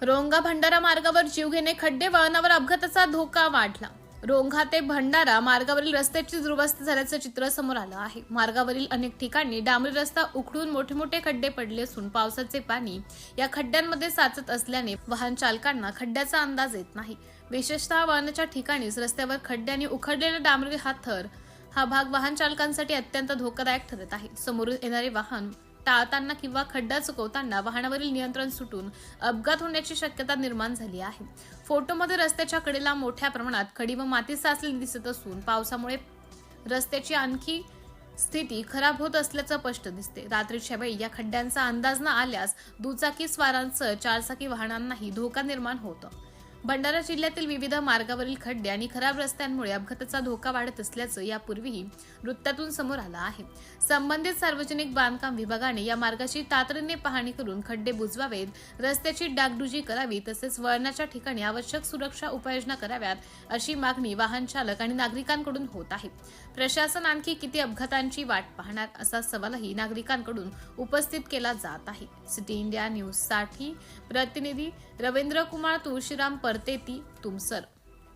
रोंगा भंडारा मार्गावर जीवघेणे खड्डे, वळणावर अपघाताचा धोका वाढला। रोंगा ते भंडारा मार्गावरील रस्त्याची दुरवस्था झाल्याचं चित्र समोर आलं आहे। मार्गावरील अनेक ठिकाणी डांबरी रस्ता उखडून मोठे मोठे खड्डे पडले असून पावसाचे पाणी या खड्ड्यांमध्ये साचत असल्याने वाहन चालकांना खड्ड्याचा अंदाज येत नाही। विशेषतः वळणाच्या ठिकाणीच रस्त्यावर खड्डे आणि उखडलेला डांबरी हा भाग वाहन चालकांसाठी अत्यंत धोकादायक ठरत आहे। समोरून येणारे वाहन टाळताना किंवा खड्डा चुकवताना वाहनावरील नियंत्रण सुटून अपघात होण्याची शक्यता निर्माण झाली आहे। फोटोमध्ये रस्त्याच्या कडेला मोठ्या प्रमाणात खडी व माती साचलेली दिसत असून पावसामुळे रस्त्याची आणखी स्थिती खराब होत असल्याचं स्पष्ट दिसते। रात्रीच्या वेळी या खड्ड्यांचा अंदाज न आल्यास दुचाकी स्वारांसह चारचाकी वाहनांनाही धोका निर्माण होतो। भंडारा जिल्ह्यातील विविध मार्गावरील खड्डे आणि खराब रस्त्यांमुळे अपघाताचा धोका वाढत असल्याचं यापूर्वीही वृत्तातून समोर आलं आहे। संबंधित सार्वजनिक बांधकाम विभागाने या मार्गाची तातडीने पाहणी करून खड्डे बुजवावेत, रस्त्याची डागडुजी करावी, तसेच वळणाच्या ठिकाणी आवश्यक सुरक्षा उपाययोजना कराव्यात अशी मागणी वाहन चालक आणि नागरिकांकडून होत आहे। प्रशासन आणखी किती अपघातांची वाट पाहणार असा सवालही नागरिकांकडून उपस्थित केला जात आहे। सिटी इंडिया न्यूज साठी प्रतिनिधी रवींद्र कुमार तुळशीराम परतेती, तुमसर।